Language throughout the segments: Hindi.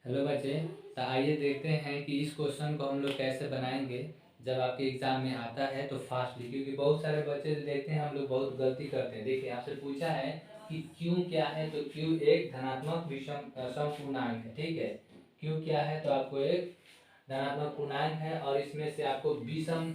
हेलो बच्चे। तो आइए देखते हैं कि इस क्वेश्चन को हम लोग कैसे बनाएंगे जब आपके एग्जाम में आता है तो फास्टली, क्योंकि बहुत सारे बच्चे जो देखते हैं हम लोग बहुत गलती करते हैं। देखिए आपसे पूछा है कि क्यू क्या है, तो क्यू एक धनात्मक विषम सम पूर्णांक है। ठीक है, क्यू क्या है तो आपको एक धनात्मक पूर्णांक है और इसमें से आपको विषम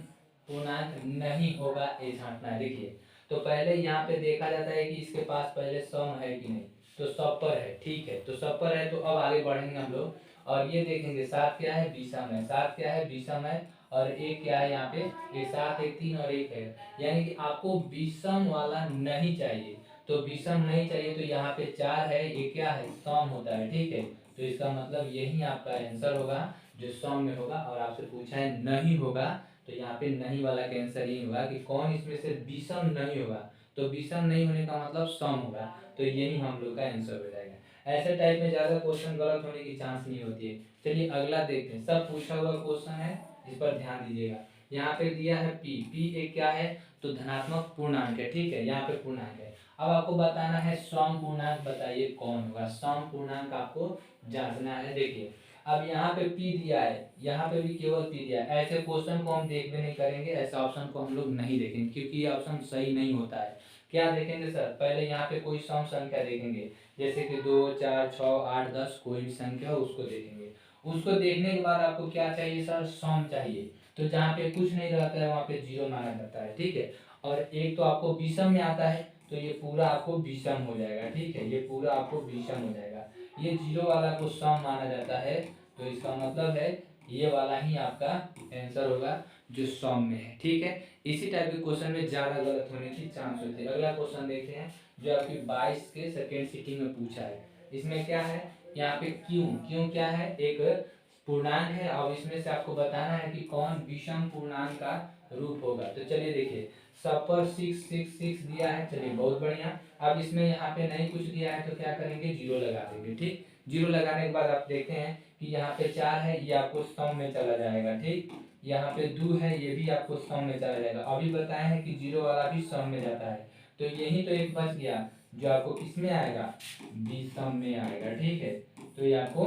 पूर्णांक नहीं होगा ये छांटना है। देखिए तो पहले यहाँ पे देखा जाता है कि इसके पास पहले सम है कि नहीं, तो सब पर है। ठीक है, तो सब पर है तो अब आगे बढ़ेंगे हम लोग और ये देखेंगे सात क्या है, विषम है। सात क्या है, विषम है। और एक क्या है यहाँ पे, एक सात, एक तीन और एक है, यानी कि आपको विषम वाला नहीं चाहिए। तो विषम नहीं चाहिए तो यहाँ पे चार है, ये क्या है, सम होता है। ठीक है, तो इसका मतलब यही आपका आंसर होगा जो सम में होगा। और आपसे पूछा है नहीं होगा, तो यहाँ पे नहीं वाला का आंसर यही होगा कि कौन इसमें से विषम नहीं होगा। तो विषम नहीं होने का मतलब सम होगा, तो यही हम लोग का आंसर हो जाएगा। ऐसे टाइप में ज्यादा क्वेश्चन गलत होने की चांस नहीं होती है। चलिए अगला देखते हैं, सब पूछा हुआ क्वेश्चन है, इस पर ध्यान दीजिएगा। यहाँ पे दिया है पी, पी एक क्या है, तो धनात्मक पूर्णांक है। ठीक है, यहाँ पे पूर्णांक है। अब आपको बताना है सम पूर्णांक, बताइए कौन होगा सम पूर्णांक, आपको जांचना है। देखिए अब यहाँ पे पी दिया है, यहाँ पे भी केवल पी दिया है। ऐसे क्वेश्चन को हम देखने नहीं करेंगे, ऐसे ऑप्शन को हम लोग नहीं देखेंगे क्योंकि ये ऑप्शन सही नहीं होता है। क्या देखेंगे सर, पहले यहाँ पे कोई सम संख्या देखेंगे, जैसे कि 2, 4, 6, 8, 10 कोई भी संख्या हो उसको देखेंगे। उसको देखने के बाद आपको क्या चाहिए सर, सम चाहिए। तो जहाँ पे कुछ नहीं रहता है वहाँ पे जीरो माना जाता है। ठीक है, और एक तो आपको विषम में आता है तो ये पूरा आपको विषम हो जाएगा। ठीक है, ये पूरा आपको विषम हो जाएगा। ये जीरो वाला को सम माना जाता है, तो इसका मतलब है ये वाला ही आपका आंसर होगा जो सम में है। ठीक है, इसी टाइप के क्वेश्चन में ज्यादा गलत होने की चांस होती है। अगला क्वेश्चन देखते हैं जो आपकी 22 के सेकेंड सिटिंग में पूछा है। इसमें क्या है, यहाँ पे क्यों, क्यों क्या है, एक पूर्णांक है और इसमें से आपको बताना है कि कौन विषम पूर्णांक का रूप होगा। तो चलिए देखिए सब पर 6 6 6 दिया है, चलिए बहुत बढ़िया। अब इसमें यहाँ पे नहीं कुछ दिया है तो क्या करेंगे, जीरो लगा देंगे। ठीक, जीरो लगाने के बाद आप देखते हैं कि यहाँ पे चार है, ये आपको सम में चला जाएगा। ठीक, यहाँ पे दो है, ये भी आपको सम में चला जाएगा। अभी बताए हैं कि जीरो वाला भी सम में जाता है, तो यही तो एक बच गया जो आपको किस में आएगा, विषम में आएगा। ठीक है, तो ये आपको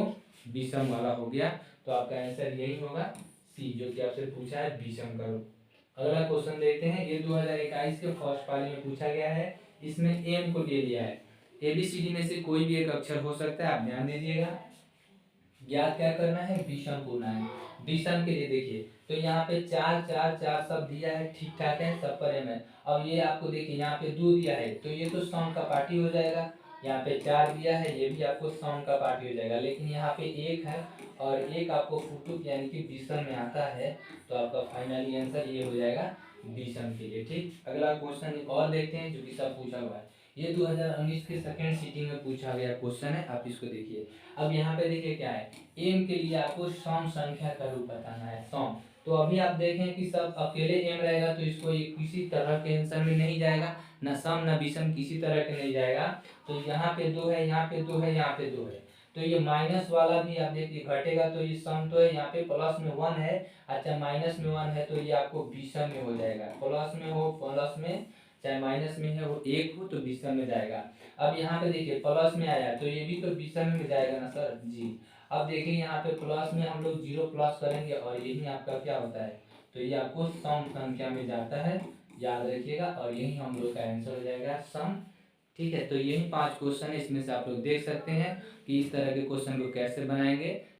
विषम वाला हो गया, तो आपका आंसर यही होगा सी, जो कि आपसे पूछा है विषम का रूप। अगला क्वेश्चन देखते हैं, ये 2021 के फर्स्ट पाली में पूछा गया है। इसमें एम को ले लिया है, एबीसीडी में से कोई भी एक अक्षर हो सकता है, आप ध्यान दीजिएगा। ज्ञात क्या करना है, विषम पूर्णांक। विषम के लिए देखिए तो यहाँ पे चार चार चार सब दिया है, ठीक ठाक है, सब पर एम है। अब ये आपको देखिए यहाँ पे दो दिया है तो ये तो सम का पार्ट हो जाएगा। यहाँ पे चार दिया है, ये भी आपको सम का पार्ट हो जाएगा। लेकिन यहाँ पे एक है और एक आपको फुटुक यानी कि विषम में आता है, तो आपका फाइनली आंसर ये हो जाएगा विषम के लिए। ठीक, अगला क्वेश्चन और देखते हैं जो कि सब पूछा हुआ है। ये 2019 के सेकेंड सिटिंग में पूछा गया क्वेश्चन है, आप इसको देखिए। अब यहाँ पे देखिए क्या है, एम के लिए आपको सम संख्या का रूप बताना है, सम। तो अभी आप देखें कि सब अकेले एम रहेगा तो इसको ये किसी तरह के आंसर में नहीं जाएगा, न सम न विषम किसी तरह के नहीं जाएगा। तो यहाँ पे दो है, यहाँ पे दो है, यहाँ पे दो है, तो ये माइनस वाला भी आप देखिए घटेगा तो ये सम तो है, यहाँ पे प्लस में वन है, अच्छा माइनस में वन है, तो ये आपको विषम में हो जाएगा। प्लस में हो प्लस में, चाहे माइनस में है वो एक हो तो विषम में जाएगा। अब यहाँ पे देखिए प्लस में आया तो ये भी तो विषम में जाएगा ना सर जी। अब देखिए यहाँ पे प्लस में हम लोग जीरो प्लस करेंगे और यही आपका क्या होता है, तो ये आपको सम संख्या में जाता है, याद रखिएगा। और यही हम लोग का आंसर हो जाएगा सम। ठीक है, तो यही पांच क्वेश्चन है, इसमें से आप लोग देख सकते हैं कि इस तरह के क्वेश्चन को कैसे बनाएंगे।